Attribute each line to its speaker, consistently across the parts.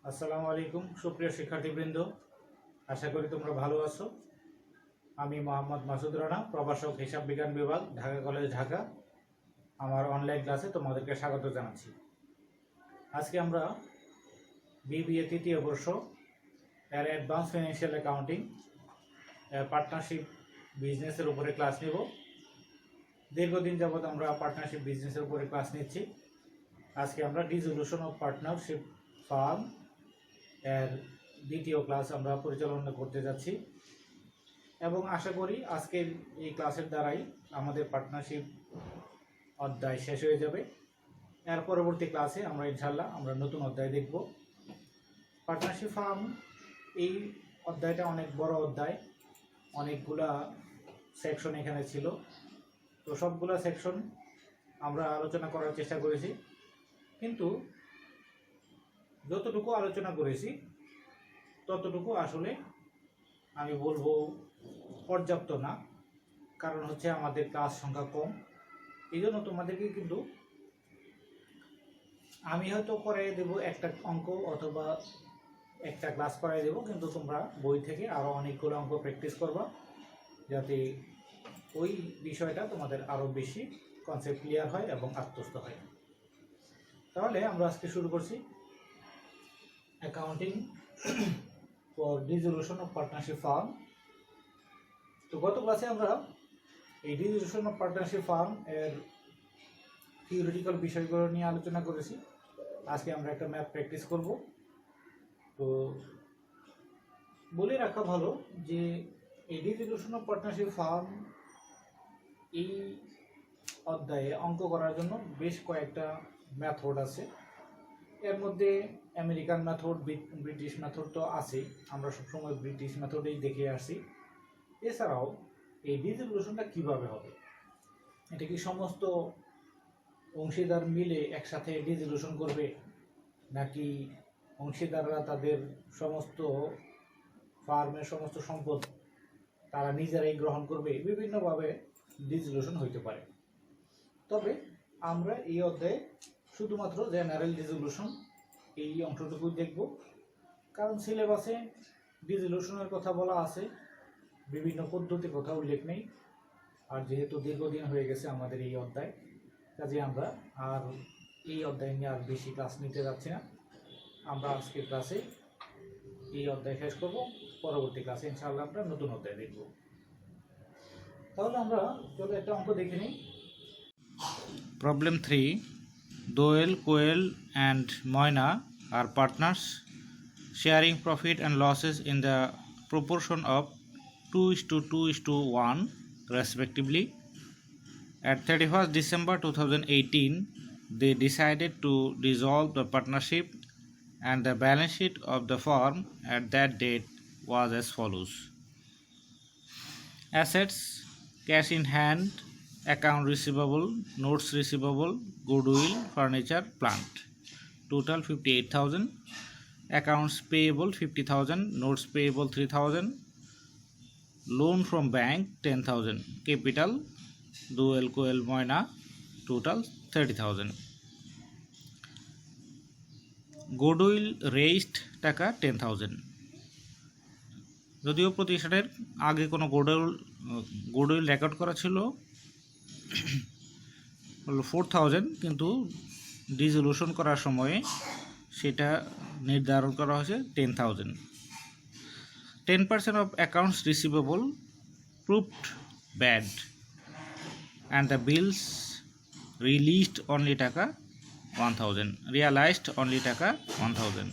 Speaker 1: আসসালামু আলাইকুম সুপ্রিয় শিক্ষার্থীবৃন্দ, আশা করি তোমরা ভালো আছো। আমি মোহাম্মদ মাসুদ রানা, প্রভাষক হিসাব বিজ্ঞান বিভাগ, ঢাকা কলেজ, ঢাকা। আমার অনলাইন ক্লাসে তোমাদেরকে স্বাগত জানাচ্ছি। আজকে আমরা বিবিএ তৃতীয় বর্ষ এর অ্যাডভান্স ফাইন্যান্সিয়াল অ্যাকাউন্টিং পার্টনারশিপ বিজনেসের উপরে ক্লাস নেব। দীর্ঘদিন যাবৎ আমরা পার্টনারশিপ বিজনেসের উপরে ক্লাস নিচ্ছি। আজকে আমরা ডিসোলিউশন অফ পার্টনারশিপ ফার্ম এর দ্বিতীয় ক্লাস আমরা পরিচালনা করতে যাচ্ছি এবং আশা করি আজকের এই ক্লাসের দ্বারাই আমাদের পার্টনারশিপ অধ্যায় শেষ হয়ে যাবে। এর পরবর্তী ক্লাসে আমরা ইনশাল্লাহ নতুন অধ্যায় দেখব। পার্টনারশিপ ফার্ম এই অধ্যায়টা অনেক বড় অধ্যায়, অনেকগুলা সেকশন এখানে ছিল। তো সবগুলা সেকশন আমরা আলোচনা করার চেষ্টা করেছি, কিন্তু যতটুকু আলোচনা করেছি ততটুকু আসলে আমি বলবো পর্যাপ্ত না, কারণ হচ্ছে আমাদের ক্লাস সংখ্যা কম। এই জন্য তোমাদেরকে কিন্তু আমি হয়তো করাই দেব একটা অঙ্ক অথবা একটা ক্লাস করাই দেব, কিন্তু তোমরা বই থেকে আরও অনেকগুলো অঙ্ক প্র্যাকটিস করবা, যাতে ওই বিষয়টা তোমাদের আরও বেশি কনসেপ্ট ক্লিয়ার হয় এবং আত্মস্থ হয়। তাহলে আমরা আজকে শুরু করছি accounting for dissolution of partnership firm. তো গত ক্লাসে আমরা এই ডিসোলিউশন অফ পার্টনারশিপ ফার্ম এর থিওরিটিক্যাল বিষয়গুলো নিয়ে আলোচনা করেছি। আজকে আমরা একটা ম্যাথ প্র্যাকটিস করব। তো বলে রাখা ভালো যে এই ডিসোলিউশন অফ পার্টনারশিপ ফার্ম এই অধ্যায়ে অঙ্ক করার জন্য বেশ কয়েকটা মেথড আছে। এর মধ্যে আমেরিকান মেথড, ব্রিটিশ মেথড তো আছেই, আমরা সবসময় ব্রিটিশ মেথডেই দেখে আসি। এছাড়াও এই ডিসোলিউশনটা কিভাবে হবে, এটা কি সমস্ত অংশীদার মিলে একসাথে ডিসোলিউশন করবে, নাকি অংশীদাররা তাদের সমস্ত ফার্মের সমস্ত সম্পদ তারা নিজেরাই গ্রহণ করবে, বিভিন্নভাবে ডিসোলিউশন হইতে পারে। তবে আমরা এই অধ্যায়ে শুধুমাত্র জেনারেল ডিসোলিউশন এই অংশটুকু দেখব, কারণ সিলেবাসে ডিসোলিউশনের কথা বলা আছে, বিভিন্ন পদ্ধতির কথা উল্লেখ নেই। আর যেহেতু দীর্ঘদিন হয়ে গেছে আমাদের এই অধ্যায়, কাজে আমরা আর এই অধ্যায় নিয়ে আর বেশি ক্লাস নিতে যাচ্ছি না। আমরা আজকের ক্লাসে এই অধ্যায় শেষ করব, পরবর্তী ক্লাসে ইনশাআল্লাহ আমরা নতুন অধ্যায় দেখব। তাহলে আমরা চলো একটা অঙ্ক দেখে নিই। Problem 3. Doel, Coel and Moina are partners sharing profit and losses in the proportion of 2:2:1 respectively. At 31st December 2018, they decided to dissolve the partnership, and the balance sheet of the firm at that date was as follows. Assets: cash in hand, account receivable, notes receivable, goodwill, furniture, plant. Total 58,000. Accounts payable 50,000, notes payable 3,000, loan from bank 10,000. Capital Doel, Coel, Moina, total 30,000. Goodwill raised টাকা 10,000. যদিও প্রতিষ্ঠানের আগে কোনো গোডউইল record করা ছিল 4,000, কিন্তু ডিসোলিউশন করার সময়ে সেটা নির্ধারণ করা হয়েছে 10,000. 10% of accounts receivable proved bad, and the bills released only টাকা 1,000, realized only টাকা 1,000.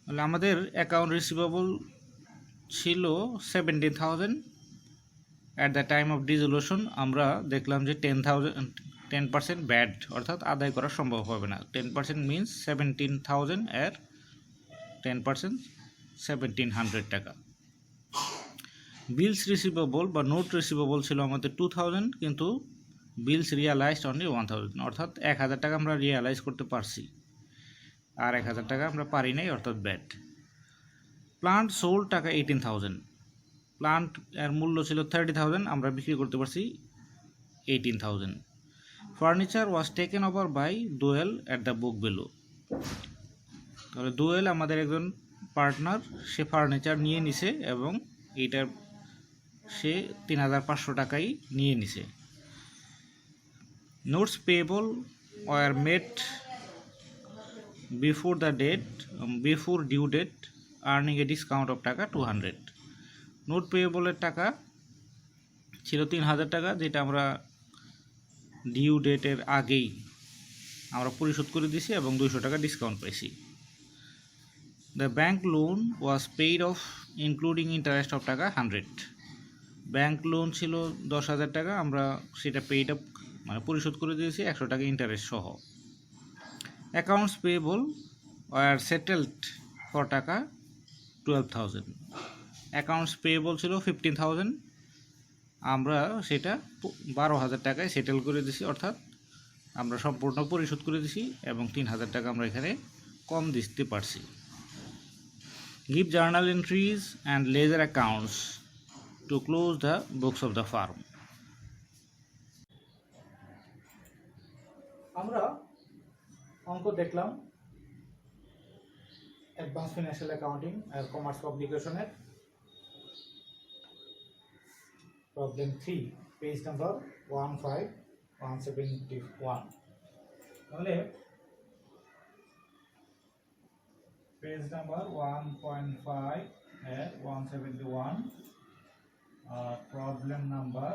Speaker 1: তাহলে আমাদের অ্যাকাউন্ট রিসিভেবল ছিল 17,000। অ্যাট দ্য টাইম অফ ডিসোলিউশন আমরা দেখলাম যে 10% ব্যাড, অর্থাৎ আদায় করা সম্ভব হবে না। 10% মিনস 17,000 এর 10% 1,700 টাকা। বিলস রিসিভেবল বা নোট রিসিভেবল ছিল আমাদের 2,000, কিন্তু বিলস রিয়ালাইজড অনলি 1,000, অর্থাৎ 1,000 টাকা আমরা রিয়ালাইজ করতে পারছি, আর 1,000 টাকা আমরা পারি নাই, অর্থাৎ ব্যাড। প্লান্ট সোল্ড টাকা 18,000, প্লান্ট এর মূল্য ছিল 30,000, আমরা বিক্রি করতে পারছি 18,000. Furniture was taken over by Doel at the book value.
Speaker 2: তাহলে দোয়েল আমাদের একজন পার্টনার, সে ফার্নিচার নিয়ে নিছে এবং এইটার সে 3,500 টাকাই নিয়ে নিছে। Notes payable were made before the date, before due date, earning a discount of টাকা 200। নোট পেয়েবলের টাকা ছিল 3,000 টাকা, যেটা আমরা ডিউ ডেটের আগেই আমরা পরিশোধ করে দিছি এবং 200 টাকা ডিসকাউন্ট পাইছি। The bank loan was paid of including interest of টাকা 100। ব্যাঙ্ক লোন ছিল 10,000 টাকা, আমরা সেটা পেইড আপ মানে পরিশোধ করে দিয়েছি 100 টাকা ইন্টারেস্ট সহ। Accounts payable are settled for টাকা 12,000। অ্যাকাউন্টস পেয়েবল ছিল 15,000, আমরা সেটা 12,000 টাকায় সেটেল করে দিছি, অর্থাৎ আমরা সম্পূর্ণ পরিশোধ করে দিছি এবং 3,000 টাকা আমরা এখানে কম দিতে পারছি। Give journal entries and ledger accounts to close the books of the firm.
Speaker 1: আমরা অঙ্ক দেখলাম অ্যাডভান্স ফিনান্সিয়াল অ্যাকাউন্টিং আর কমার্স পাবলিকেশনের প্রবলেম 3, পেজ নাম্বার 15171। তাহলে পেজ নাম্বার 1.5 এর 171 আর প্রবলেম নাম্বার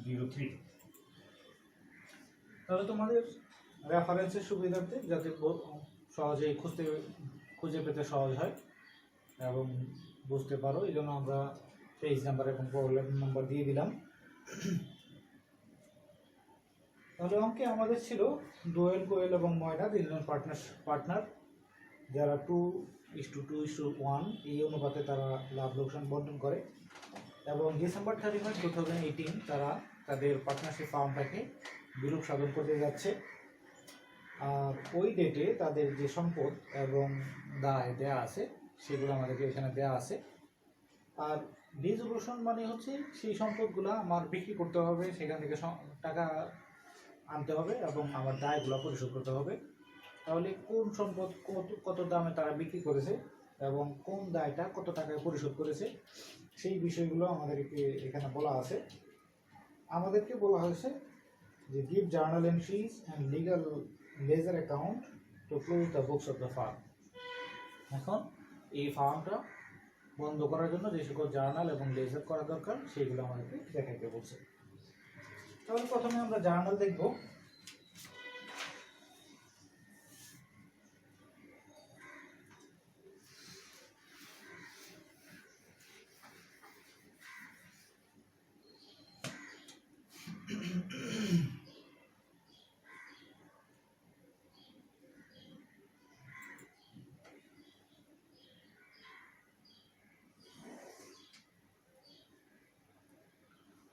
Speaker 1: 03। তাহলে তোমাদের রেফারেন্সের সুবিধার্থে যাতে সহজেই খুঁজে পেতে সহজ হয় এবং বুঝতে পারো, এই জন্য আমরা পেজ নাম্বার এবং প্রবলেম নাম্বার দিয়ে দিলাম। তাহলে অঙ্কে আমাদের ছিল দোয়েল, কোয়েল এবং ময়না তিনজন পার্টনার, যারা 2:2:1 এই অনুপাতে তারা লাভ লোকসান বন্টন করে এবং ডিসেম্বর 31, 2018 তারা তাদের পার্টনারশিপ ফার্মটাকে বিরূপ সাধন করতে যাচ্ছে। আর ওই ডেটে তাদের যে সম্পদ এবং দায় দেয়া আছে সেগুলো আমাদেরকে এখানে দেয়া আছে। আর ডিসোলুশন মানে হচ্ছে সেই সম্পদগুলো আমার বিক্রি করতে হবে, সেখান থেকে টাকা আনতে হবে এবং আমার দায়গুলো পরিশোধ করতে হবে। তাহলে কোন সম্পদ কত দামে তারা বিক্রি করেছে এবং কোন দায়টা কত টাকায় পরিশোধ করেছে সেই বিষয়গুলো আমাদেরকে এখানে বলা আছে। আমাদেরকে বলা হয়েছে যে give journal entries and legal laser account two close the books of the farm. এখন এই ফার্মটা বন্ধ করার জন্য যে সকল জার্নাল এবং লেজার করা দরকার সেইগুলো আমাদেরকে দেখাইতে বলছে। তাহলে প্রথমে আমরা জার্নাল দেখব।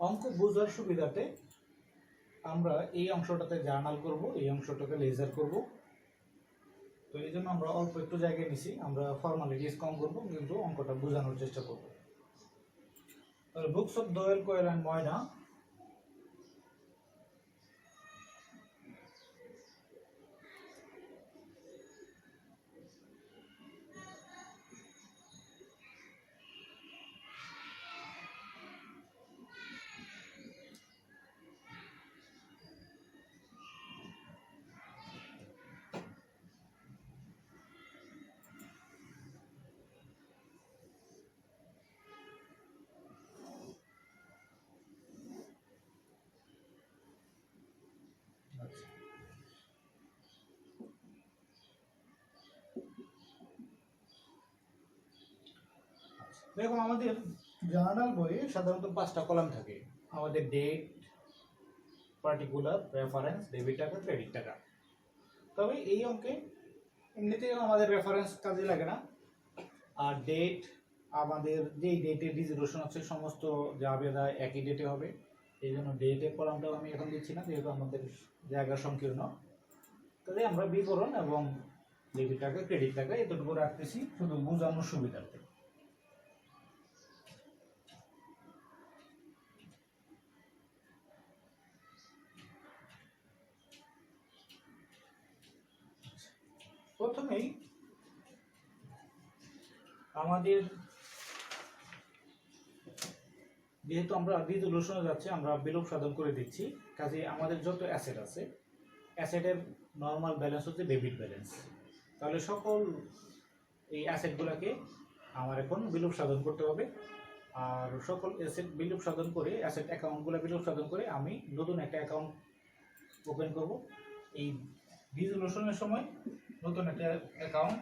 Speaker 1: অঙ্ক বোঝার সুবিধাতে আমরা এই অংশটাতে জার্নাল করব, এই অংশটাতে লেজার করব। তো এই জন্য আমরা অল্প একটু জায়গায় নিছি, আমরা ফর্মালিটিস কম করব কিন্তু অঙ্কটা বোঝানোর চেষ্টা করব। তাহলে books of Doyel, Koyel and Moyna দেখো, আমাদের জার্নাল বইয়ে সাধারণত 5টা কলাম থাকে। আমাদের ডেট, পার্টিকুলার, রেফারেন্স, ডেবিট টাকা, ক্রেডিট টাকা। তবে এই অঙ্কে এমনিতেও আমাদের রেফারেন্স কাজে লাগে না। আর ডেট, আমাদের যেই ডেটে ডিজিটেশন আছে সমস্ত যাবে দায় একই ডেটে হবে, এই জন্য ডেটের কলামটাও আমি এখন দিচ্ছি না যেহেতু আমাদের জায়গা সংকীর্ণ। তবে আমরা বিবরণ এবং ডেবিট টাকা, ক্রেডিট টাকা এতটুকু রাখতেছি শুধু বোঝানোর সুবিধার্থে। প্রথমেই আমাদের যেহেতু আমরা রিজলিউশনে যাচ্ছি, আমরা বিলোপ সাধন করে দিচ্ছি, কাজে আমাদের যত অ্যাসেট আছে অ্যাসেটের নর্মাল ব্যালেন্স হচ্ছে ডেবিট ব্যালেন্স। তাহলে সকল এই অ্যাসেটগুলোকে আমার এখন বিলোপ সাধন করতে হবে। আর সকল অ্যাসেট বিলোপ সাধন করে, অ্যাসেট অ্যাকাউন্টগুলো বিলোপ সাধন করে আমি নতুন একটা অ্যাকাউন্ট ওপেন করব। এই রিজলিউশনের সময় নতুন একটা অ্যাকাউন্ট,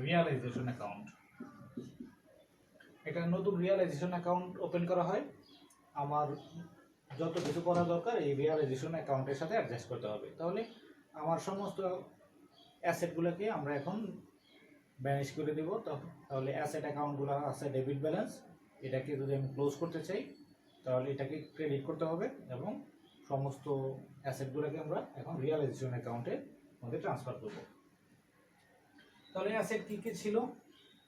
Speaker 1: রিয়ালাইজেশন অ্যাকাউন্ট, একটা নতুন রিয়ালাইজেশন অ্যাকাউন্ট ওপেন করা হয়। আমার যত কিছু করা দরকার এই রিয়ালাইজেশন অ্যাকাউন্টের সাথে অ্যাডজাস্ট করতে হবে। তাহলে আমার সমস্ত অ্যাসেটগুলোকে আমরা এখন ব্যানিশ করে দেব। তাহলে অ্যাসেট অ্যাকাউন্টগুলো আছে ডেবিট ব্যালেন্স, এটাকে যদি আমি ক্লোজ করতে চাই তাহলে এটাকে ক্রেডিট করতে হবে এবং সমস্ত অ্যাসেটগুলোকে আমরা এখন রিয়ালাইজেশন অ্যাকাউন্টের মধ্যে ট্রান্সফার করব। তাহলে অ্যাসেট কী কী ছিল?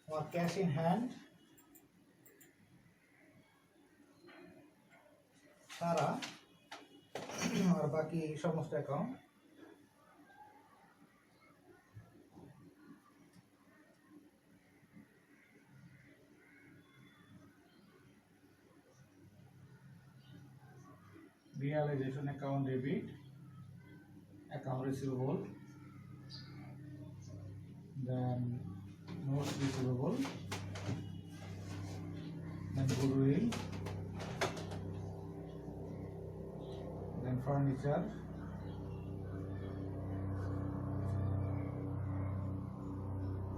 Speaker 1: আমার ক্যাশ ইন হ্যান্ড সারা আর বাকি সমস্ত account, realization account debit, account receivable, then notes receivable, then goodwill, then furniture,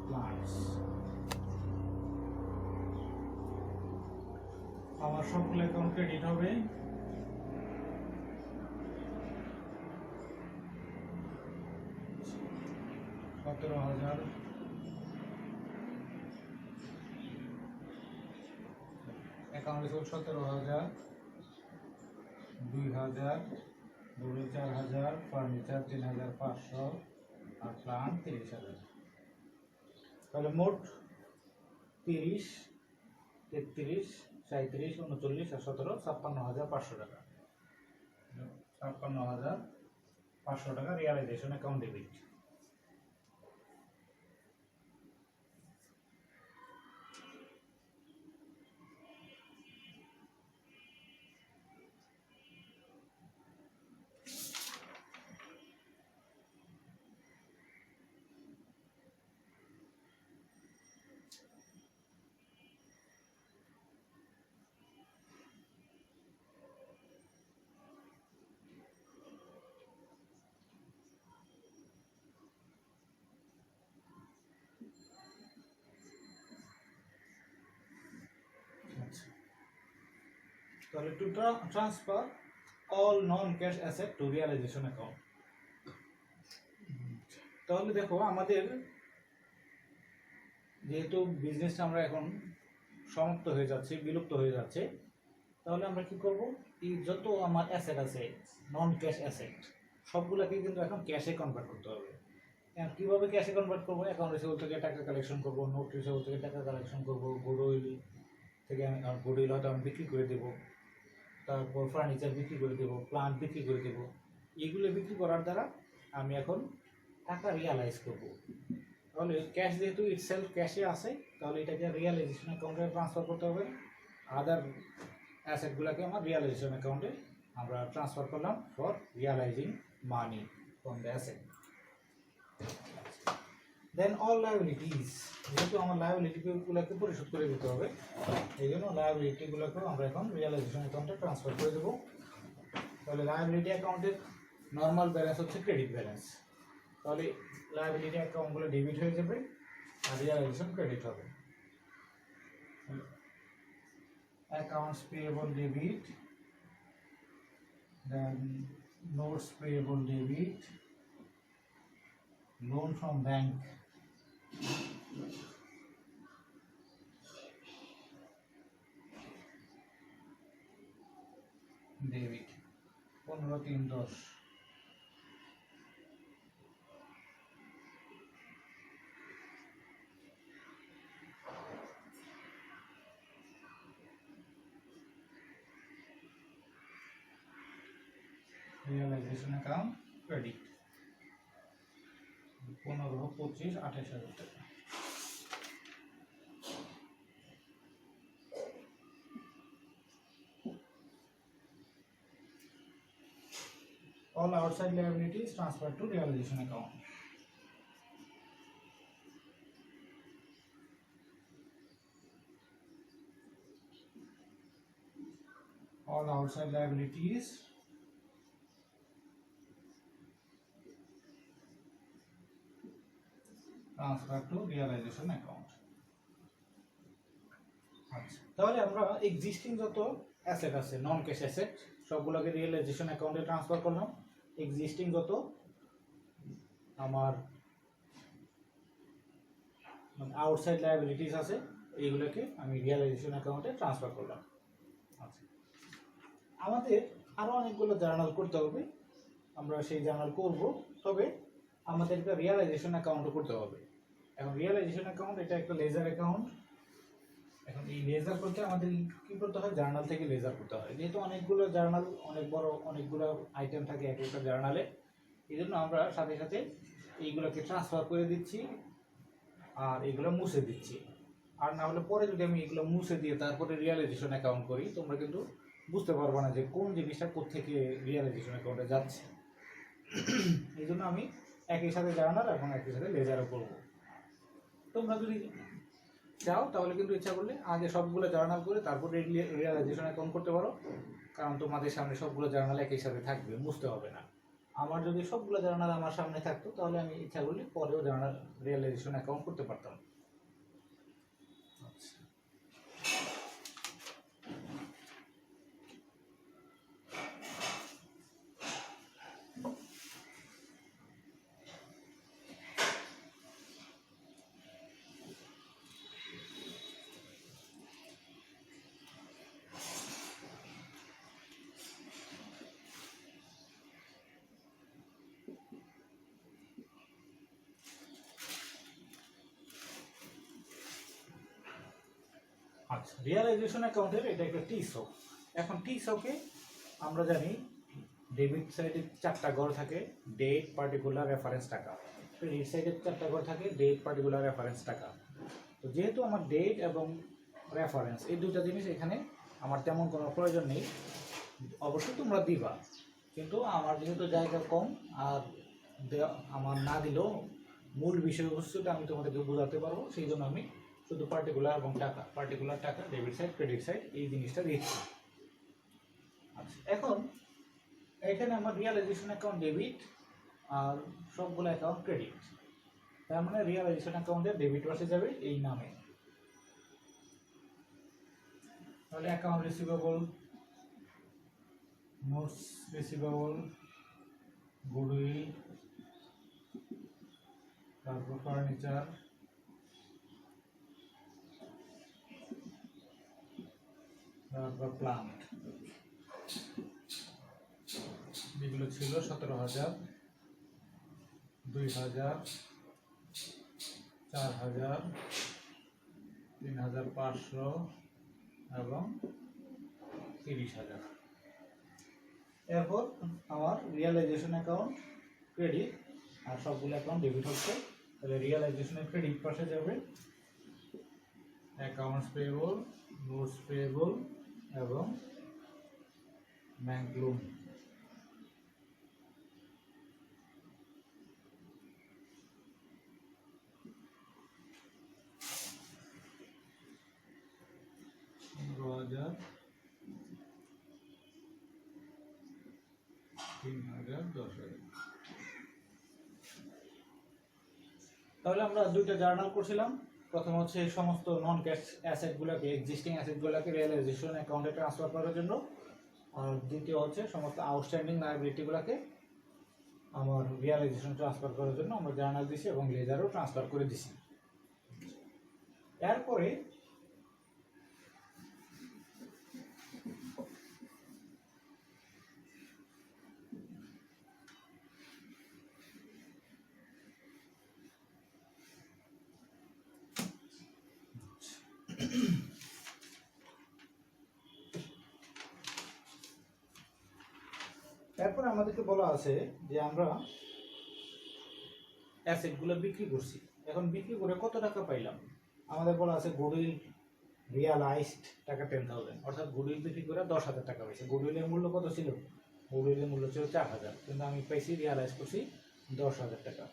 Speaker 1: plants. আমার সবগুলো অ্যাকাউন্ট ক্রেডিট হবে। $17,000, অ্যাকাউন্ট রিসিভেবল 17,000, 2,000, গোল্ড 4,000, ফার্নিচার 3,500 আর প্লান্ট 30,000। তাহলে মোট 30, 33, 37, 39 আর 17, 56,500 টাকা। 56,500 টাকা রিয়ালাইজেশন অ্যাকাউন্ট ডেবিট। তাহলে to transfer all non cash asset to realisation account. তাহলে দেখো আমাদের যেহেতু বিজনেসটা আমরা এখন সমাপ্ত হয়ে যাচ্ছে, বিলুপ্ত হয়ে যাচ্ছে, তাহলে আমরা কি করব? এই যত আমার অ্যাসেট আছে নন ক্যাশ অ্যাসেট সবগুলোকে কিন্তু এখন ক্যাশে কনভার্ট করতে হবে। কীভাবে ক্যাশে কনভার্ট করবো? অ্যাকাউন্ট রিসিভেবল থেকে টাকা কালেকশন করবো, নোট রিসিভেবল থেকে টাকা কালেকশন করবো, গুডউইল থেকে গুডউইল হয়তো আমি বিক্রি করে দেবো, তারপর ফার্নিচার বিক্রি করে দেবো, প্লান্ট বিক্রি করে দেবো। এগুলো বিক্রি করার দ্বারা আমি এখন টাকা রিয়ালাইজ করব। তাহলে ক্যাশ যেহেতু ইটসেলফ ক্যাশে আছে, তাহলে এটাকে রিয়ালাইজেশন অ্যাকাউন্টে ট্রান্সফার করতে হবে। আদার অ্যাসেটগুলোকে আমার রিয়ালাইজেশন অ্যাকাউন্টে আমরা ট্রান্সফার করলাম for realising money from the asset. Then all liabilities, যেহেতু আমার লায়াবিলিটিগুলোকে পরিশোধ করে দিতে হবে, এই জন্য লায়াবিলিটিগুলোকেও আমরা এখন রিয়ালাইজেশন অ্যাকাউন্টে ট্রান্সফার করে দেবো। তাহলে লায়াবিলিটি অ্যাকাউন্টের নর্মাল ব্যালেন্স হচ্ছে ক্রেডিট ব্যালেন্স। তাহলে লায়াবিলিটি অ্যাকাউন্টগুলো ডেবিট হয়ে যাবে আর রিয়ালাইজেশন ক্রেডিট হবে। Accounts payable debit, then notes payable debit, loan from bank, debit 15/3/10। realization account credit 15, 25, 28,000 টাকা। All outside liabilities transferred to realization account. All outside liabilities transferred to realization account. আচ্ছা, তাহলে আমরা existing যত asset আছে নন cash asset সবগুলোকে realisation অ্যাকাউন্টে transfer করলাম। Existing যত আমার মানে আউটসাইড লায়াবিলিটিস আছে এইগুলোকে আমি রিয়েলাইজেশন অ্যাকাউন্টে ট্রান্সফার করলাম। আচ্ছা, আমাদের আরো অনেকগুলো জার্নাল করতে হবে, আমরা সেই জার্নাল করব, তবে আমাদেরকে রিয়েলাইজেশন অ্যাকাউন্টও করতে হবে। এখন রিয়েলাইজেশন অ্যাকাউন্ট এটা একটা লেজার অ্যাকাউন্ট। এখন এই লেজার করতে আমাদের কি করতে হয়, জার্নাল থেকে লেজার করতে হয়। যেহেতু অনেকগুলো জার্নাল, অনেক বড় অনেকগুলো আইটেম থাকে এক একটা জার্নালে, এই জন্য আমরা সাথে সাথে এইগুলোকে ট্রান্সফার করে দিচ্ছি আর এগুলো মুছে দিচ্ছি। আর না হলে পরে যদি আমি এগুলো মুছে দিয়ে তারপরে রিয়েলাইজেশন অ্যাকাউন্ট করি, তোমরা কিন্তু বুঝতে পারবো না যে কোন জিনিসটা কোত্থেকে রিয়েলাইজেশন অ্যাকাউন্টে যাচ্ছে। এই জন্য আমি একই সাথে জার্নাল এবং একই সাথে লেজারও করবো। তোমরা যদি চাও তাহলে কিন্তু ইচ্ছা করলে আগে সবগুলো জার্নাল করে তারপরে রিয়েলাইজেশন অ্যাকাউন্ট করতে পারো, কারণ তোমাদের সামনে সবগুলো জার্নাল একই সাথে থাকবে, বুঝতে হবে না। আমার যদি সবগুলো জার্নাল আমার সামনে থাকতো তাহলে আমি ইচ্ছা করলে পরেও জার্নাল রিয়েলাইজেশন অ্যাকাউন্ট করতে পারতাম। আচ্ছা, আচ্ছা, রিয়েলাইজেশন অ্যাকাউন্টের এটা একটা টিসক। এখন টিসককে আমরা জানি ডেবিট সাইডে 4টা ঘর থাকে, ডেট, পার্টিকুলার, রেফারেন্স, টাকা। ক্রেডিট সাইডে 4টা ঘর থাকে, ডেট, পার্টিকুলার, রেফারেন্স, টাকা। তো যেহেতু আমার ডেট এবং রেফারেন্স এই দুটো জিনিস এখানে আমার তেমন কোনো প্রয়োজন নেই, অবশ্যই তোমরা দিবা, কিন্তু আমার যেহেতু জায়গা কম আর আমার না দিলেও মূল বিষয়বস্তুটা আমি তোমাদেরকে বোঝাতে পারবো, সেই জন্য আমি শুধু পার্টিকুলার এবং টাকা, পার্টিকুলার, টাকা, ডেবিট সাইড, ক্রেডিট সাইড এই জিনিসটা দিচ্ছি। আচ্ছা, এখন এখানে আমার রিয়েলাইজেশন অ্যাকাউন্ট ডেবিট আর সবগুলো অ্যাকাউন্ট ক্রেডিট, তার মানে রিয়েলাইজেশন অ্যাকাউন্টে ডেবিট পাশে যাবে এই নামে। তাহলে account receivable, notes receivable, goodwill, তারপর ফার্নিচার, তারপর প্লান্ট, যেগুলো ছিল 17,000, 2,000, 4,000, 3,500 এবং 30,000। এরপর আমার রিয়েলাইজেশন অ্যাকাউন্ট ক্রেডিট আর সবগুলো অ্যাকাউন্ট ডেবিট হচ্ছে, তাহলে রিয়েলাইজেশনের ক্রেডিট পাশে যাবে অ্যাকাউন্টস পেয়েবল, নোটস পেয়েবল এবং ব্যাংক লোন। $15,000, 3,000, 10,000। তাহলে আমরা দুইটা জার্নাল করছিলাম। প্রথম হচ্ছে সমস্ত নন ক্যাশ অ্যাসেটগুলোকে, এক্সিস্টিং অ্যাসেটগুলোকে রিয়েলাইজেশন অ্যাকাউন্টে ট্রান্সফার করার জন্য, আর দ্বিতীয় হচ্ছে সমস্ত আউটস্ট্যান্ডিং লায়াবিলিটিগুলোকে আমার রিয়েলাইজেশন ট্রান্সফার করার জন্য আমরা জার্নাল দিছি এবং লেজারও ট্রান্সফার করে দিছি। এরপরে তারপর আমাদেরকে বলা আছে যে আমরা অ্যাসেটগুলো বিক্রি করছি, এখন বিক্রি করে কত টাকা পাইলাম। আমাদের বলা আছে গুডউইল রিয়ালাইজড টাকা 10,000, অর্থাৎ গুডউইল বিক্রি করে 10,000 টাকা পাইছে। গুডউইলের মূল্য কত ছিল? গুডউইলের মূল্য ছিল 4,000, কিন্তু আমি পাইছি রিয়ালাইজ করছি 10,000 টাকা।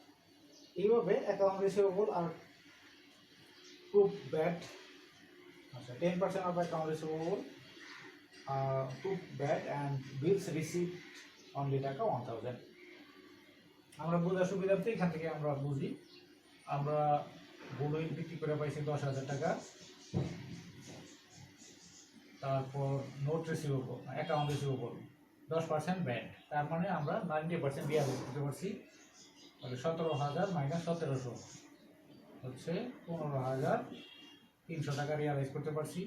Speaker 1: এইভাবে অ্যাকাউন্ট রিসিভেবল আর প্রুফ ব্যাড, আচ্ছা 10% of account receivable, proof bad and bills receive only টাকা 1,000। আমরা বোঝার সুবিধার্থে এখান থেকে আমরা বুঝি, আমরা গুডউইল বিক্রি করে পাইছি 10,000 টাকা, তারপর note receivable account receivable 10% bad, তার মানে আমরা 90% রিয়ালাইজ করতে পারছি। তাহলে 17,000 মাইনাস 1700 হচ্ছে 15,300 টাকা রিয়ালাইজ করতে পারছি।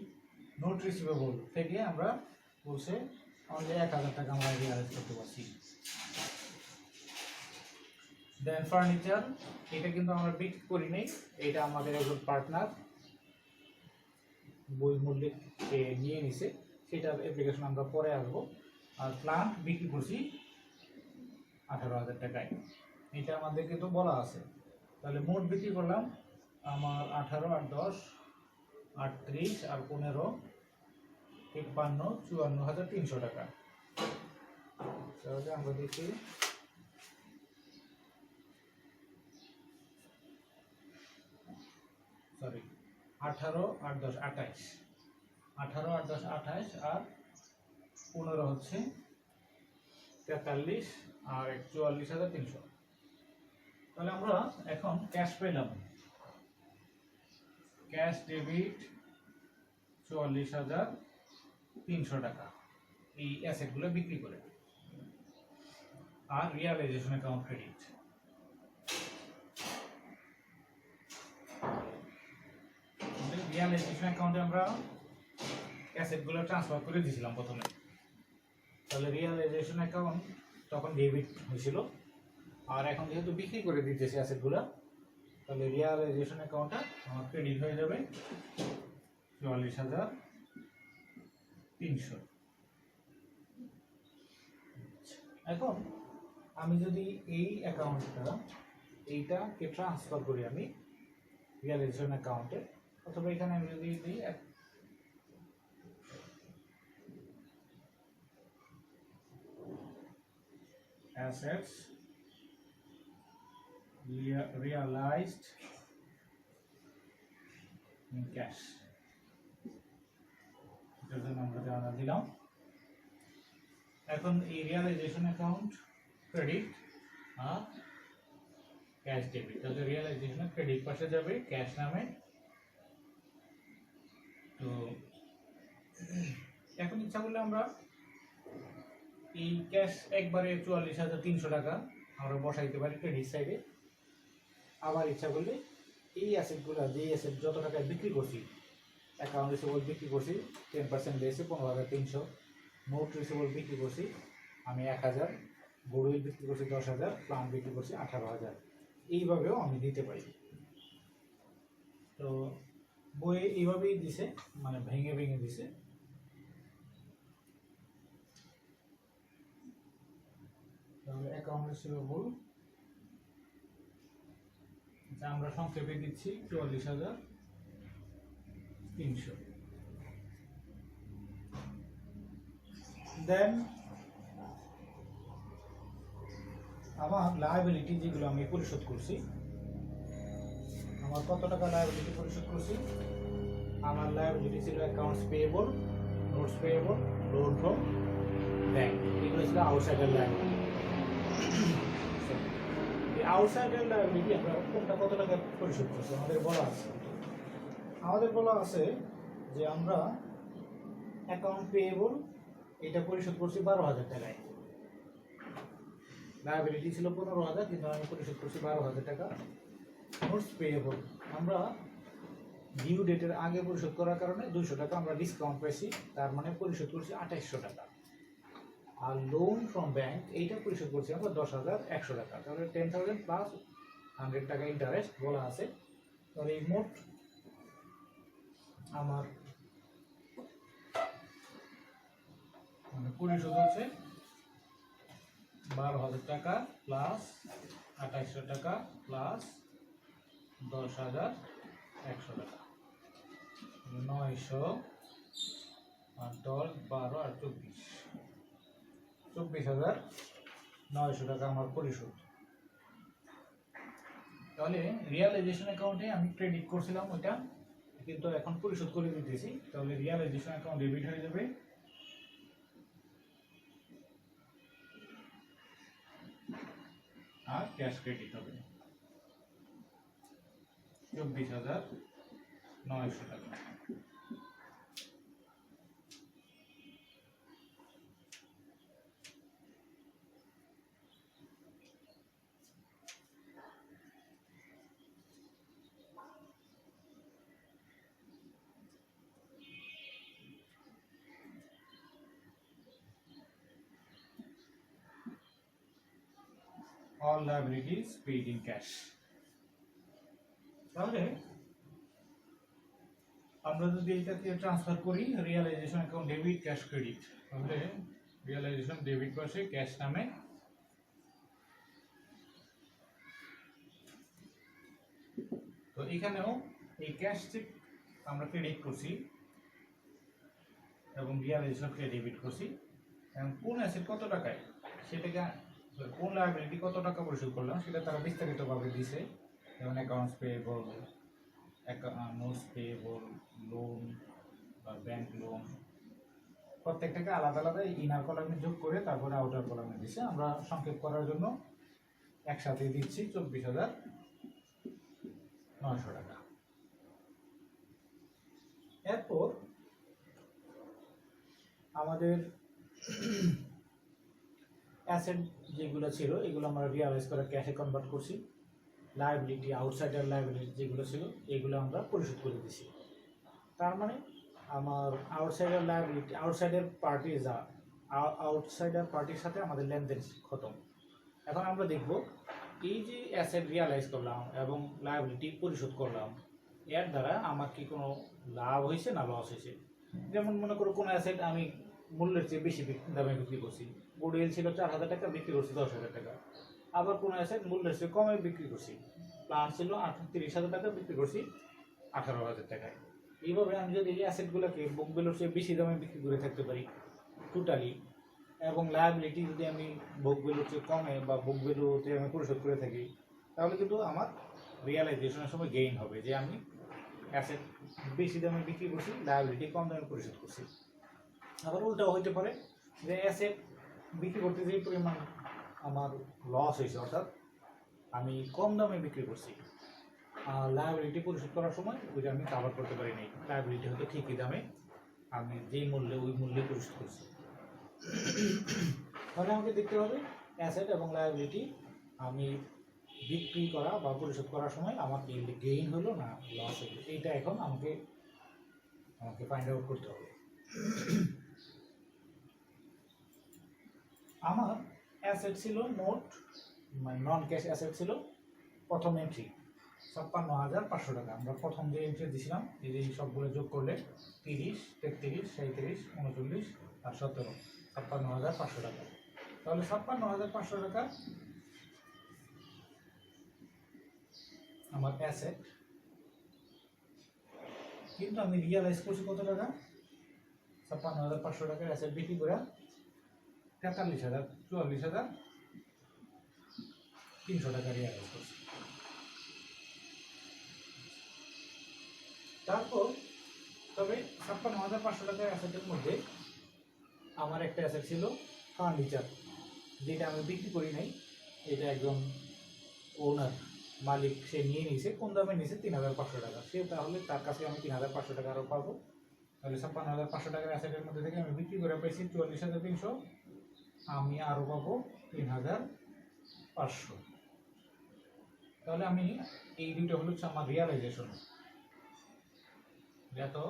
Speaker 1: নোট রিসিভেবল থেকে আমরা বলছে অনলি 1,000 টাকা আমরা রিয়ালাইজ করতে পারছি। দেন ফার্নিচার, এটা কিন্তু আমরা বিক্রি করি নাই, এটা আমাদের একজন পার্টনার বই মূল্যে নিয়ে নিছে, সেটার অ্যাপ্লিকেশন আমরা পরে আসবো। আর প্লান্ট বিক্রি করছি 18,000 টাকায়, এটা আমাদেরকে তো বলা আছে। তাহলে মোট বিক্রি করলাম আমার 18 আর 10 38 আর 15 53 54,300 টাকা। তাহলে আমরা দেখি সরি 18 আর 10 28, 18 আর 10 28 আর 15 হচ্ছে 43 আর 44,300। তাহলে আমরা এখন ক্যাশ পেলাম, ক্যাশ ডেবিট 44,300 টাকা এই অ্যাসেটগুলো বিক্রি করে, আর রিয়ালাইজেশন অ্যাকাউন্ট ক্রেডিট। রিয়ালাইজেশন অ্যাকাউন্টে আমরা অ্যাসেটগুলো ট্রান্সফার করে দিয়েছিলাম প্রথমে, তাহলে রিয়ালাইজেশন অ্যাকাউন্ট তখন ডেবিট হয়েছিল, আর এখন যেহেতু বিক্রি করে দিতেছি অ্যাসেটগুলো, তাহলে রিয়ালাইজেশন অ্যাকাউন্টটা আমার ক্রেডিট হয়ে যাবে 44,300। এখন আমি যদি এই অ্যাকাউন্টটা এইটাকে ট্রান্সফার করি আমি রিয়ালাইজেশন অ্যাকাউন্টে, অথবা এখানে আমি যদি দিই assets realized in cash, এটার জন্য আমরা জানা দিলাম। এখন এই রিয়ালাইজেশন অ্যাকাউন্ট ক্রেডিট আর ক্যাশ ডেবিট, তাহলে রিয়ালাইজেশন ক্রেডিট পাশে যাবে ক্যাশ নামে। তো এখন ইচ্ছা করলে আমরা এই ক্যাশ একবারে 44,300 টাকা আমরা বসাইতে পারি ক্রেডিট সাইডে, আবার ইচ্ছা করলে এই অ্যাসেটগুলো যে অ্যাসেট যত টাকায় বিক্রি করছি, অ্যাকাউন্ট রিসিভেবল বিক্রি করছি 10% দিয়েছে 15,300, নোট রিসিভেবল বিক্রি করছি আমি 1,000, গুডউইল বিক্রি করছি 10,000, প্লান্ট বিক্রি করছি 18,000, এইভাবেও আমি দিতে পারি। তো বই এইভাবেই দিছে, মানে ভেঙে ভেঙে দিছে। তাহলে অ্যাকাউন্ট রিসিভেবল আমরা সংক্ষেপে দিচ্ছি 44,300। দেন আমার লায়াবিলিটি যেগুলো আমি পরিশোধ করছি, আমার কত টাকা লায়াবিলিটি পরিশোধ করছি, আমার লায়াবিলিটি ছিল accounts payable, notes payable, loan from bank, এগুলো ছিল আউটসাইডার লায়াবিলিটি। এই আউটসাইডার লায়াবিলিটি আমরা কোনটা কত টাকা পরিশোধ করছি আমাদের বলা আছে যে আমরা অ্যাকাউন্ট পেয়েবল এটা পরিশোধ করছি 12,000 টাকায়, লায়াবিলিটি ছিল 15,000, কিন্তু আমি পরিশোধ করছি 12,000 টাকা। নোটস পেয়েবল আমরা ডিউ ডেটের আগে পরিশোধ করার কারণে 200 টাকা আমরা ডিসকাউন্ট পেয়েছি, তার মানে পরিশোধ করছি 2800 টাকা। আর লোন ফ্রম ব্যাংক এইটা পরিশোধ করছি আমরা 10,100 টাকা, তাহলে 10,000 প্লাস 100 টাকা ইন্টারেস্ট বলা আছে। তাহলে এই মোট আমার পরিশোধ হচ্ছে 12,000 টাকা প্লাস 2800 টাকা প্লাস 10,100 টাকা, 900 আর 10, 12 আর 24, 24,900 টাকা আমার পরিশোধ। তাহলে রিয়ালাইজেশন অ্যাকাউন্টে আমি ক্রেডিট করছিলাম ওইটা, কিন্তু এখন পরিশোধ করে দিতেছি। তাহলে রিয়ালাইজেশন অ্যাকাউন্ট ডেবিট হয়ে যাবে আর ক্যাশ ক্রেডিট হবে 24,900 টাকা। All liabilities paid in cash. তাহলে আমরা যদি এটাকে ট্রান্সফার করি realisation account debit cash credit, তাহলে রিয়ালাইজেশন ডেবিট পাশে ক্যাশ নামে তো এখানেও এই ক্যাশ চেক আমরা ক্রেডিট করছি এবং রিয়ালাইজেশনকে ডেবিট করছি। এবং কোন অ্যাসেট কত টাকায় সেটাকে কোন লায়াবিলিটি কত টাকা পরিশোধ করলাম সেটা তারা বিস্তারিতভাবে দিছে, যেমন accounts payable, notes payable, loan বা ব্যাংক লোন, প্রত্যেকটাকে আলাদা আলাদা ইনার কলামে যোগ করে তারপরে আউটার কলামে দিছে। আমরা সংক্ষেপ করার জন্য একসাথে দিচ্ছি 24,900 টাকা। এরপর আমাদের অ্যাসেট যেগুলো ছিল এগুলো আমরা রিয়ালাইজ করে ক্যাশে কনভার্ট করছি। লায়াবিলিটি, আউটসাইডার লায়াবিলিটি যেগুলো ছিল এগুলো আমরা পরিশোধ করে দিছি। তার মানে আমার আউটসাইডার লায়াবিলিটি, আউটসাইডার পার্টির সাথে আমাদের লেনদেন খতম। এখন আমরা দেখব এই যে অ্যাসেট রিয়ালাইজ করলাম এবং লায়াবিলিটি পরিশোধ করলাম, এর দ্বারা আমার কি কোনো লাভ হয়েছে না লস হয়েছে। যেমন মনে করো কোনো অ্যাসেট আমি মূল্যের চেয়ে বেশি দামে বিক্রি করছি, গুডউইল ছিল 4,000 টাকা, বিক্রি করছি 10,000 টাকা। আবার কোনো অ্যাসেট মূল্যের চেয়ে কমে বিক্রি করছি, প্ল্যান ছিল 30,000 টাকা, বিক্রি করছি 18,000 টাকায়। এইভাবে আমি যদি এই অ্যাসেটগুলোকে বুক ভ্যালুর চেয়ে বেশি দামে বিক্রি করে থাকতে পারি টোটালি, এবং লায়াবিলিটি যদি আমি বুক ভ্যালুর চেয়ে কমে বা বুক ভ্যালুতে আমি পরিশোধ করে থাকি, তাহলে কিন্তু আমার রিয়ালাইজেশনের সময় গেইন হবে যে আমি অ্যাসেট বেশি দামে বিক্রি করছি, লায়াবিলিটি কম দামে পরিশোধ করছি। আবার উল্টাও হইতে পারে যে অ্যাসেট বিক্রি করতে যে পরিমাণ আমার লস হয়েছে, অর্থাৎ আমি কম দামে বিক্রি করছি, আর লায়াবিলিটি পরিশোধ করার সময় ওইটা আমি কাভার করতে পারিনি। লায়াবিলিটি হয়তো ঠিকই দামে আমি যেই মূল্যে ওই মূল্যে পরিশোধ করছি। তাহলে আমাকে দেখতে হবে অ্যাসেট এবং লায়াবিলিটি আমি বিক্রি করা বা পরিশোধ করার সময় আমার গেইন হলো না লস হলো, এইটা এখন আমাকে ফাইন্ড আউট করতে হবে। আমার অ্যাসেট ছিল মোট, মানে নন ক্যাশ অ্যাসেট ছিল প্রথম এন্ট্রি 56,500 টাকা। আমরা প্রথম যে এন্ট্রি দিয়েছিলাম এই যে সবগুলো যোগ করলে 30, 33, 37, 39 আর 17, 56,500 টাকা। তাহলে 56,500 টাকা আমার অ্যাসেট, কিন্তু আমি রিয়ালাইজ করছি কত টাকা, 56,500 টাকার অ্যাসেট বিক্রি করে 44,300 টাকা রিয়ালাইজ করছি। তারপর তবে 56,500 টাকার অ্যাসেটের মধ্যে আমার একটা অ্যাসেট ছিল ফার্নিচার, যেটা আমি বিক্রি করি নাই। এটা একজন ওনার, মালিক, সে নিয়ে নিয়েছে। কোন দামে নিয়েছে? 3,500 টাকা। সে তাহলে তার কাছে আমি 3,500 টাকা আরও পাবো। তাহলে 56,500 টাকার অ্যাসেটের মধ্যে থেকে আমি বিক্রি করে পাইছি 44,300, আমি আরও পাবো 3,500। তাহলে আমি এই দুইটা হলো আমার রিয়ালাইজেশন। তো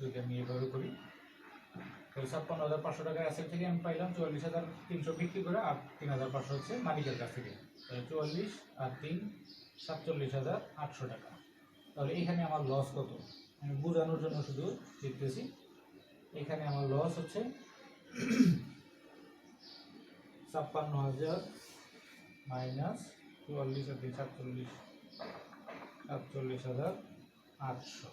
Speaker 1: যদি আমি এভাবে করি তাহলে 56,500 টাকার অ্যাসেট থেকে আমি পাইলাম 44,300 বিক্রি করে, আর 3,500 হচ্ছে মালিকের কাছ থেকে। তাহলে 44 আর 3, 47,800 টাকা। তাহলে এখানে আমার লস কত আমি বোঝানোর জন্য শুধু লিখতেছি। এখানে আমার লস হচ্ছে 56,000 মাইনাস 44 আর 47, 47,800।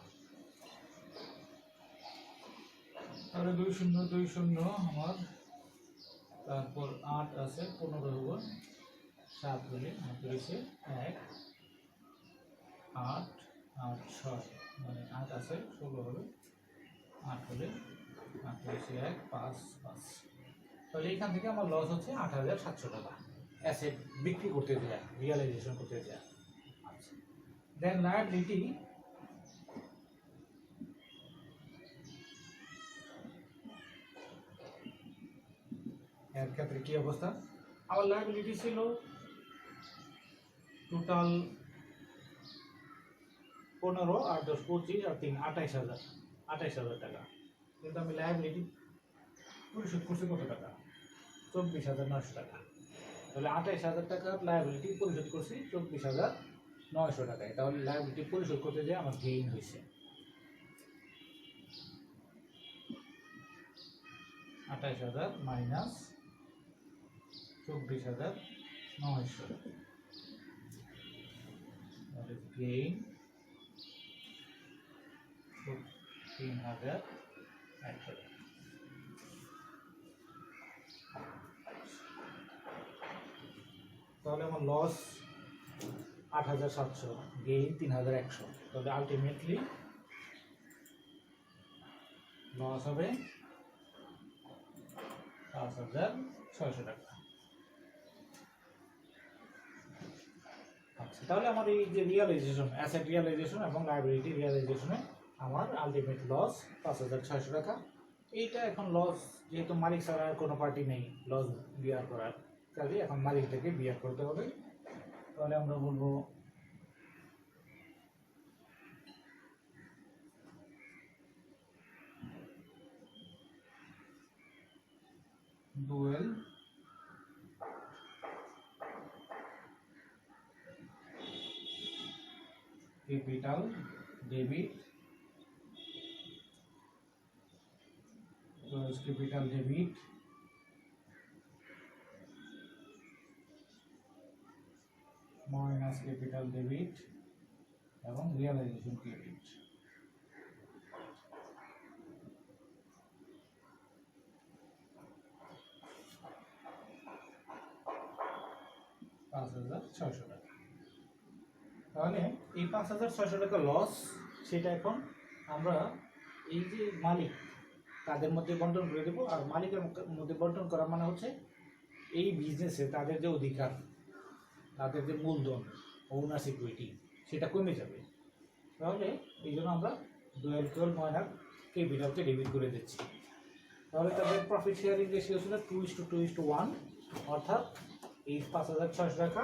Speaker 1: তাহলে 2020 আমার, তারপর 8 আছে, 15 হবো, 7 হলে 8 হয়েছে 1, 8, 8, 6, মানে 8 আছে, 16 হলে 8 হলে 8 হয়েছে 1, 5, 5। তাহলে এখান থেকে আমার লস হচ্ছে 8,700 টাকা অ্যাসেট বিক্রি করতে দেয়া, রিয়ালাইজেশন করতে দেয়া। আচ্ছা, দেন লায়াবিলিটি, এর ক্ষেত্রে কি অবস্থা? আমার লায়াবিলিটি ছিল টোটাল 15, 8, 10, 25 আর 3, 28,000 টাকা। কিন্তু আমি লায়াবিলিটি পরিশোধ করছি কত টাকা? 24,900 টাকা। তাহলে 28,000 টাকার লায়াবিলিটি পরিশোধ করছি 24,900 টাকায়। তাহলে লায়াবিলিটি পরিশোধ করতে যেয়ে আমার গেইন হয়েছে 28,000 মাইনাস 24,900, তাহলে গেইন 3,100 টাকা। তাহলে আমার লস 8,700, গেইন 3,100। তাহলে আলটিমেটলি লস হবে 5,600 টাকা। আচ্ছা, তাহলে আমার এই যে রিয়ালাইজেশন, অ্যাসেট রিয়ালাইজেশন এবং লায়াবিলিটি রিয়ালাইজেশনে আমার আলটিমেট লস 5,600 টাকা। এইটা এখন লস, যেহেতু মালিক ছাড়া আর কোনো পার্টি নেই লস বিয়ার করার, কাজে এখন মালিক থেকে বিয়ার করতে হবে। তাহলে আমরা বলবো dual capital debit, capital debit minus capital debit এবং রিয়ালাইজেশন ক্রেডিট। $5,600 টাকা। তাহলে এই 5,600 টাকা লস, সেটা এখন আমরা এই যে মালিক তাদের মধ্যে বন্টন করে দেবো। আর মালিকের মধ্যে বন্টন করা মানে হচ্ছে এই বিজনেসে তাদের যে অধিকার, তাদের যে মূলধন, ওনার সিকিউরিটি, সেটা কমে যাবে। তাহলে এই জন্য আমরা ডুয়েল ময়নার ক্যাপিটালকে ডেবিট করে দিচ্ছি। তাহলে তাদের প্রফিট শেয়ারিং রেশিও ছিল 2:1, অর্থাৎ এই 5,600 টাকা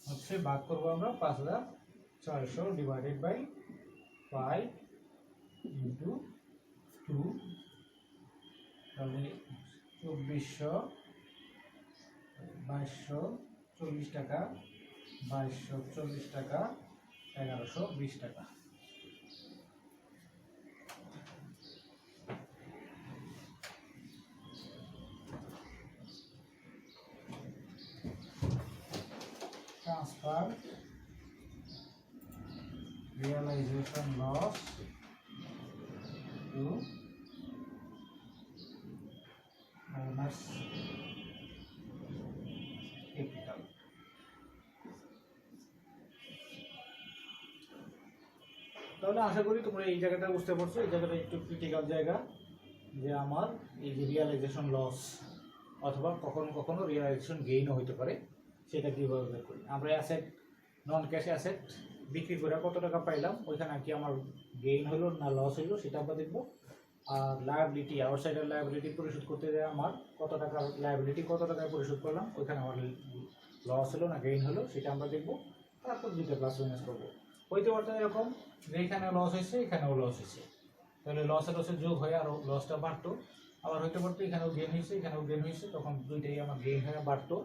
Speaker 1: হচ্ছে ভাগ করবো আমরা 5,600 ডিভাইডেড বাই 5 ইন্টু 2, তাহলে 2240 টাকা, 2240 টাকা, 1120 টাকা। Transfer realization loss to owners capital. তাহলে আশা করি তোমরা এই জায়গাটা বুঝতে পারছো। এই জায়গাটা একটু ক্রিটিক্যাল জায়গা, যে আমার এই যে রিয়ালাইজেশন লস অথবা কখনো কখনো রিয়ালাইজেশন গেইনও হতে পারে, সেটা কীভাবে বের করি। আমরা অ্যাসেট, নন ক্যাশ অ্যাসেট বিক্রি করে কত টাকা পাইলাম, ওইখানে কি আমার গেইন হলো না লস হইলো সেটা আমরা দেখবো। আর লায়াবিলিটি, আউটসাইডার লায়াবিলিটি পরিশোধ করতে যায় আমার কত টাকা লায়াবিলিটি, কত টাকায় পরিশোধ করলাম, ওইখানে আমার লস হলো না গেইন হলো সেটা আমরা দেখবো। তারপর দুটো প্লাস মাইনাস করবো। হইতে পারতো এরকম যে এখানে লস হয়েছে, এখানেও লস হয়েছে, তাহলে লসের যোগ হয়ে আরও লসটা বাড়তো। আবার হইতে পারতো এখানেও গেইন হয়েছে, এখানেও গেইন হয়েছে, তখন দুইটাই আমার গেইন হয়ে বাড়তো।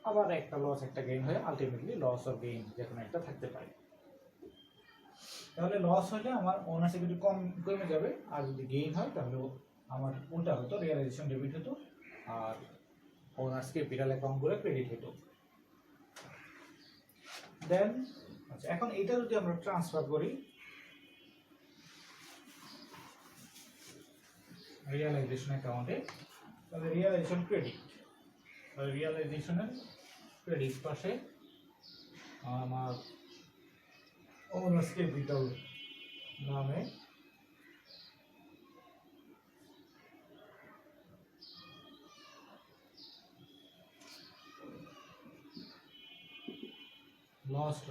Speaker 1: আবার একটা লস একটা গেইন হয়ে আলটিমেটলি লস আর গেইন যে কোনো একটা থাকতে পারে। তাহলে লস হলে আমার ওনার সিকিউরিটি কমে যাবে, আর যদি গেইন হয় তাহলে আমার উল্টা হতো, রিয়ালাইজেশন ডেবিট হতো। আর ওনার্স ক্যাপিটাল অ্যাকাউন্টগুলো ক্রেডিট হতো। দেন আচ্ছা, এখন এটা যদি আমরা ট্রান্সফার করি রিয়ালাইজেশন অ্যাকাউন্টে, তাহলে রিয়ালাইজেশন ক্রেডিট, রিয়ালাইজেশনের ক্রেডিট পাশে আমার ওনার্স ক্যাপিটাল নামে লস্ট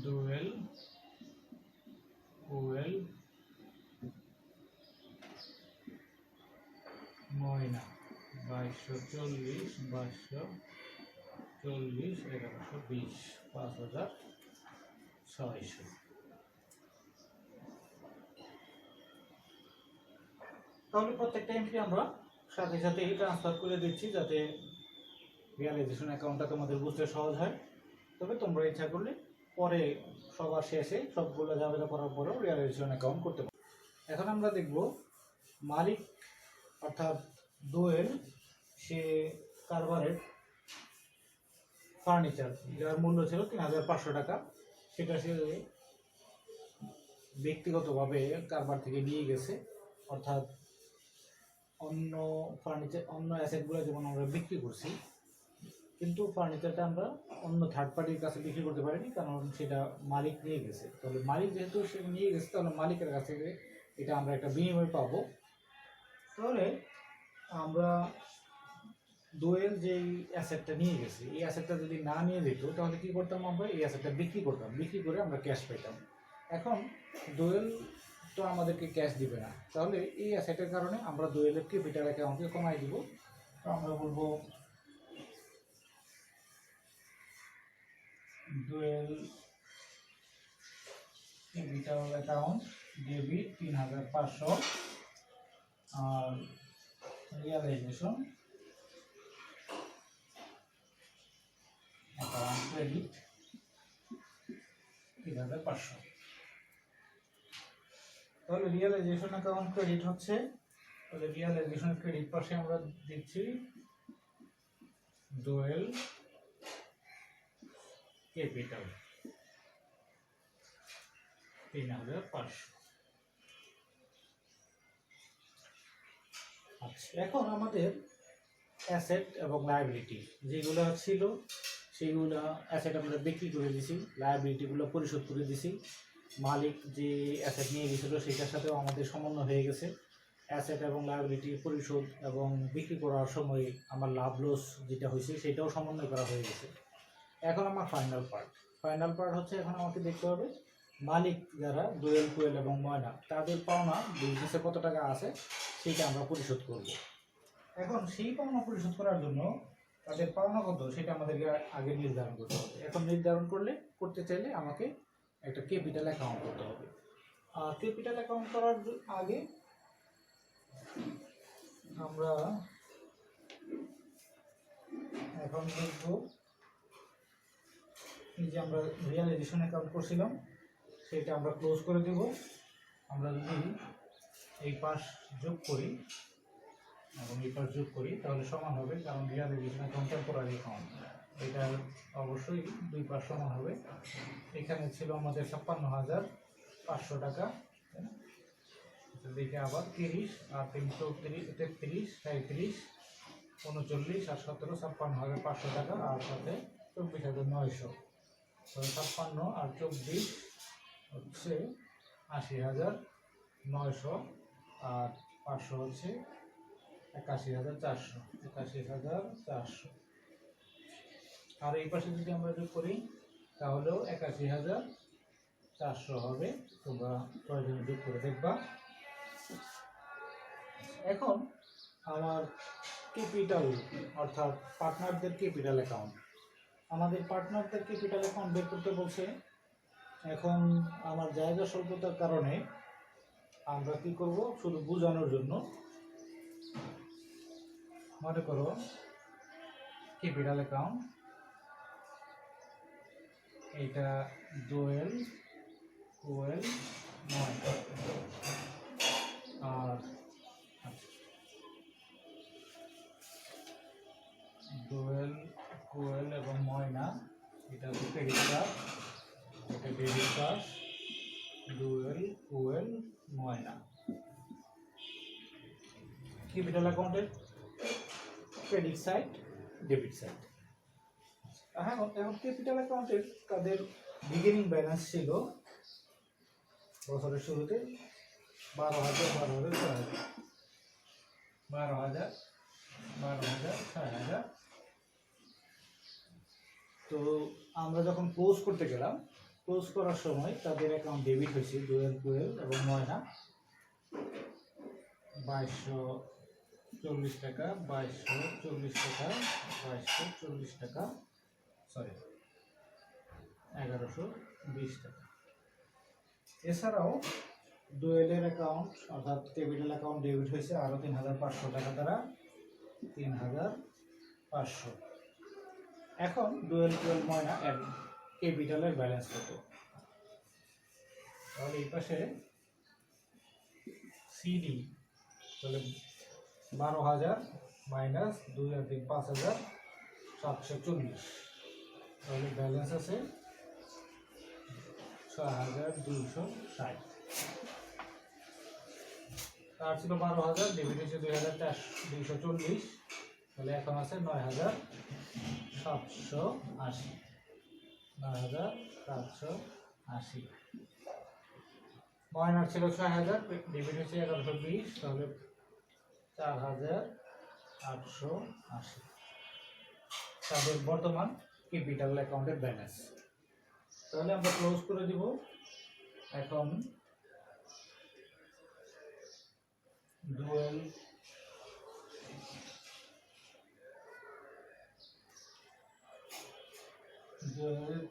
Speaker 1: ডুয়েল ওয়েল ময়না 2240 1120 5600। তাহলে প্রত্যেকটা এন্ট্রি আমরা সাথে সাথে ট্রান্সফার করে দিচ্ছি যাতে রিয়ালাইজেশন অ্যাকাউন্টটা তোমাদের বুঝতে সহজ হয়। তবে তোমরা ইচ্ছা করলে পরে সবার শেষে সবগুলো ঝামেলা করার পরেও রিয়ালাইজেশন অ্যাকাউন্ট করতে পারো। এখন আমরা দেখব মালিক অর্থাৎ দোয়েল, সে কারবারের ফার্নিচার যার মূল্য ছিল 3500 টাকা, সেটা সে ব্যক্তিগতভাবে কারবার থেকে নিয়ে গেছে। অর্থাৎ অন্য ফার্নিচার, অন্য অ্যাসেটগুলো যেমন আমরা বিক্রি করছি, কিন্তু ফার্নিচারটা আমরা অন্য থার্ড পার্টির কাছে বিক্রি করতে পারিনি, কারণ সেটা মালিক নিয়ে গেছে। তাহলে মালিক যেহেতু সে নিয়ে গেছে, তাহলে মালিকের কাছ থেকে এটা আমরা একটা বিনিময় পাবো। তাহলে আমরা দোয়েল যেই অ্যাসেটটা নিয়ে গেছি, এই অ্যাসেটটা যদি না নিয়ে যেত তাহলে কি করতাম, আমরা এই অ্যাসেটটা বিক্রি করতাম, বিক্রি করে আমরা ক্যাশ পেতাম। এখন দোয়েল তো আমাদেরকে ক্যাশ দিবে না, তাহলে এই অ্যাসেটের কারণে আমরা দোয়েলের ক্যাপিটাল অ্যাকাউন্টে কমাই দিব। তো আমরা বলবো ডুয়েল ক্যাপিটাল অ্যাকাউন্ট ডেবিট 3500 আর রিয়ালাইজেশন অ্যাকাউন্ট ক্রেডিট 3500। তাহলে রিয়ালাইজেশন অ্যাকাউন্ট ক্রেডিট হচ্ছে, তাহলে রিয়ালাইজেশন ক্রেডিট পাশে আমরা দিচ্ছি ডোয়েল ক্যাপিটাল 3500। আচ্ছা, এখন আমাদের অ্যাসেট এবং লায়াবিলিটি যেগুলো ছিল, সেইগুলো অ্যাসেট আমরা বিক্রি করে দিছি, লায়াবিলিটিগুলো পরিশোধ করে দিছি। মালিক যে অ্যাসেট নিয়ে গেছিল সেটার সাথেও আমাদের সমন্বয় হয়ে গেছে। অ্যাসেট এবং লায়াবিলিটি পরিশোধ এবং বিক্রি করার সময় আমার লাভ লস যেটা হয়েছে সেটাও সমন্বয় করা হয়ে গেছে। এখন আমার ফাইনাল পার্ট হচ্ছে, এখন আমাকে দেখতে হবে মালিক যারা দোয়েল, কোয়েল এবং ময়না, তাদের পাওনা বিজনেসে কত টাকা আছে সেইটা আমরা পরিশোধ করব। এখন সেই পাওনা পরিশোধ করার জন্য তাদের পাওনা কত সেটা আমাদেরকে আগে নির্ধারণ করতে হবে। এখন নির্ধারণ করতে চাইলে আমাকে একটা ক্যাপিটাল অ্যাকাউন্ট করতে হবে। আর ক্যাপিটাল অ্যাকাউন্ট করার আগে আমরা এখন দেখব, এই যে আমরা রিয়ালাইজেশন অ্যাকাউন্ট করছিলাম সেটা আমরা ক্লোজ করে দেব। আমরা যদি এই পাশ যোগ করি এবং এই পাশ যোগ করি তাহলে সমান হবে, কারণ রিয়ালাইজেশন অ্যাকাউন্ট টেম্পোরারি অ্যাকাউন্ট, এটা অবশ্যই দুই পাশ সমান হবে। এখানে ছিল আমাদের 56,500 টাকা, দেখে আবার 30 আর 333 33 37 39 আর 17 56,500 টাকা, আর সাথে 24,900। 56 আর 24 হচ্ছে 80,900, আর 500 হচ্ছে 81,400। 81,400 আর এই পাশে যদি আমরা যোগ করি তাহলেও 81,400 হবে। তোমরা প্রয়োজনে যোগ করে দেখবা। এখন আমার ক্যাপিটাল অর্থাৎ পার্টনারদের ক্যাপিটাল অ্যাকাউন্ট, আমাদের পার্টনারদের ক্যাপিটাল অ্যাকাউন্ট বের করতে বলছে। এখন আমার জায়গা স্বল্পতার কারণে আমরা কি করব, শুধু বোঝানোর জন্য মনে করো ক্যাপিটাল অ্যাকাউন্ট, এটা দোয়েল কোয়েল 9, আর দোয়েল কোয়েল এবং ময়না, এটা হচ্ছে ক্রেডিট কার্ড, এটা ডেবিট কার্ড, দোয়েল কোয়েল ময়না। ক্যাপিটাল অ্যাকাউন্টের ক্রেডিট সাইড, ডেবিট সাইড। হ্যাঁ, এখন ক্যাপিটাল অ্যাকাউন্টের তাদের বিগিনিং ব্যালেন্স ছিল বছরের শুরুতে 12,000, 6,000। তো আমরা যখন ক্লোজ করতে গেলাম, ক্লোজ করার সময় তাদের অ্যাকাউন্ট ডেবিট হয়েছে দোয়েল কোয়েল এবং ময়না 2240 টাকা, 2240 টাকা, 2240 টাকা, সরি 1120 টাকা। এছাড়াও দোয়েলের অ্যাকাউন্ট অর্থাৎ ক্যাপিটাল অ্যাকাউন্ট ডেবিট হয়েছে আরও 3,500 টাকা দ্বারা, 3,500। এখন দোয়েল কোয়েল ময়না ক্যাপিটালের ব্যালেন্স কত? তাহলে এই পাশে সিডি, তাহলে 12,000 মাইনাস 2 আর 3 5,000, 740। তাহলে ব্যালেন্স আছে 6,260। তার ছিল 12,000, ডেবিট হয়েছে 2,240, তাহলে এখন আছে 9,780, 9,780। ময়নার ছিল 6,000, ডেবিট হয়েছে 1,120, তাহলে 4,880 তাদের বর্তমান ক্যাপিটাল অ্যাকাউন্টের ব্যালেন্স। তাহলে আমরা ক্লোজ করে দিব। এখন ডুয়েল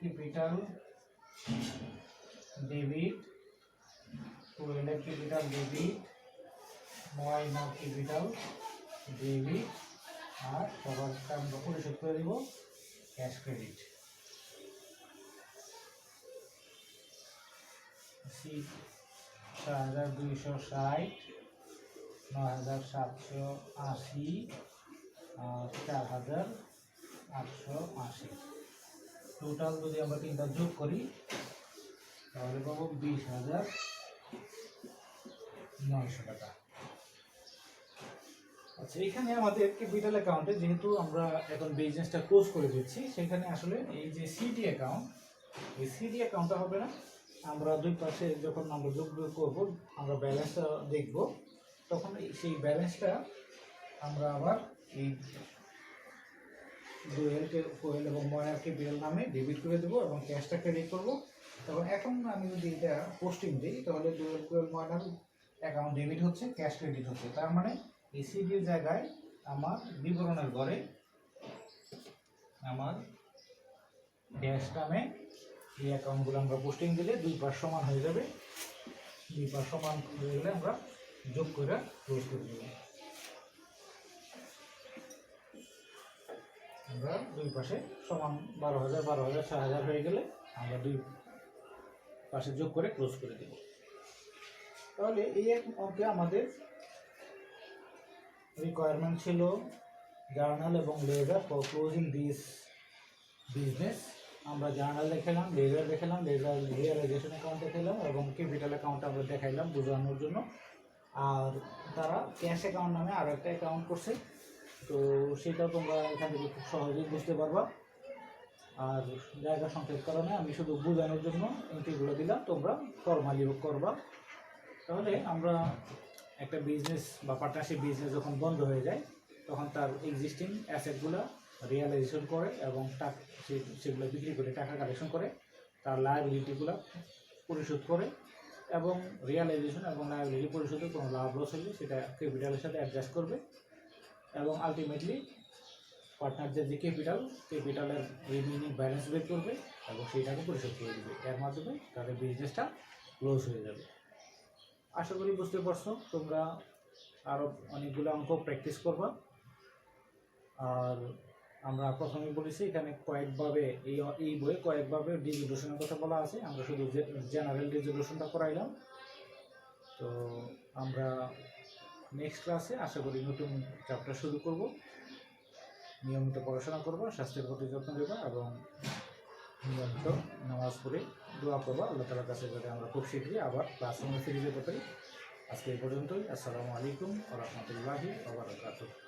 Speaker 1: ক্যাপিটাল ডেবিট, কোয়েলের ক্যাপিটাল ডেবিট, ময়নার ক্যাপিটাল ডেবিট, আর সবার আমরা পরিশোধ করে দিব ক্যাশ ক্রেডিট। 6,260, 9,780 আর 4,880। টোটাল যদি আমরা তিনটা যোগ করি তাহলে পাবো 20,900 টাকা। আচ্ছা, এখানে আমাদের ক্যাপিটাল অ্যাকাউন্টে যেহেতু আমরা এখন বিজনেসটা ক্লোজ করে দিচ্ছি, সেখানে আসলে এই যে সিডি অ্যাকাউন্ট, এই সিডি অ্যাকাউন্টটা হবে না। আমরা দুই পাশে যখন আমরা যোগ করব, আমরা ব্যালেন্সটা দেখব, তখন সেই ব্যালেন্সটা আমরা আবার এই দোয়েল কোয়েল এবং ময়নার ক্যাপিটাল নামে ডেবিট করে দেবো এবং ক্যাশটা ক্রেডিট করবো। তখন এখন আমি যদি এটা পোস্টিং দিই, তাহলে দোয়েল কোয়েল ময়নার অ্যাকাউন্ট ডেবিট হচ্ছে, ক্যাশ ক্রেডিট হচ্ছে। তার মানে এই সিডির জায়গায় আমার বিবরণের ঘরে আমার ড্যাশ নামে এই অ্যাকাউন্টগুলো আমরা পোস্টিং দিলে দুই পাশ সমান হয়ে যাবে। দুই পাশ সমান হয়ে গেলে আমরা যোগ করে ক্লোজ করে দেবো। আমরা দুই পাশে সমান 12,000, 12,000, 6,000 হয়ে গেলে আমরা দুই পাশে যোগ করে ক্লোজ করে দেব। তাহলে এই অঙ্কে আমাদের রিকোয়ারমেন্ট ছিল জার্নাল এবং ledger for closing this business. আমরা জার্নাল দেখালাম, লেজার দেখালাম, লেজার রিয়ালাইজেশন অ্যাকাউন্ট দেখালাম এবং ক্যাপিটাল অ্যাকাউন্ট আমরা দেখাইলাম বোঝানোর জন্য। আর তারা ক্যাশ অ্যাকাউন্ট নামে আরও একটা অ্যাকাউন্ট করছে, তো সেটাও তোমরা এখান থেকে খুব সহজেই বুঝতে পারবা। আর জায়গা সংক্ষেপ কারণে আমি শুধু বোঝানোর জন্য এন্ট্রিগুলো দিলাম, তোমরা ফর্মালি করবা। তাহলে আমরা একটা বিজনেস বা পার্টনারশিপ বিজনেস যখন বন্ধ হয়ে যায়, তখন তার এক্সিস্টিং অ্যাসেটগুলো রিয়ালাইজেশন করে এবং সেগুলো বিক্রি করে টাকা কালেকশন করে, তার লায়াবিলিটিগুলো পরিশোধ করে এবং রিয়ালাইজেশন এবং লায়াবিলিটি পরিশোধে কোনো লাভ লস হলে সেটা ক্যাপিটালের সাথে অ্যাডজাস্ট করবে এবং আলটিমেটলি পার্টনারদের যে ক্যাপিটালের রিমেইনিং ব্যালেন্স বের করবে এবং সেইটাকে পরিশোধ করে দেবে। এর মাধ্যমে তাদের বিজনেসটা ক্লোজ হয়ে যাবে। আশা করি বুঝতে পারছো। তোমরা আরও অনেকগুলো অঙ্ক প্র্যাকটিস করবা। আর আমরা প্রথমে বলেছি এখানে কয়েকভাবে এই বইয়ে কয়েকভাবে ডিজলিউশনের কথা বলা আছে, আমরা শুধু জেনারেল ডিজলিউশনটা করাইলাম। তো আমরা নেক্সট ক্লাসে আশা করি নতুন চ্যাপ্টার শুরু করব। নিয়মিত পড়াশোনা করব, স্বাস্থ্যের প্রতি যত্ন নেব এবং নিয়মিত নামাজ পড়ে দোয়া করবো আল্লাহ তাআলার কাছে, যাতে আমরা খুব শীঘ্রই আবার ক্লাসরুমে ফিরে যেতে পারি। আজকে এই পর্যন্তই। আসসালামু আলাইকুম ওয়া রাহমাতুল্লাহি ওয়া বারাকাতুহু।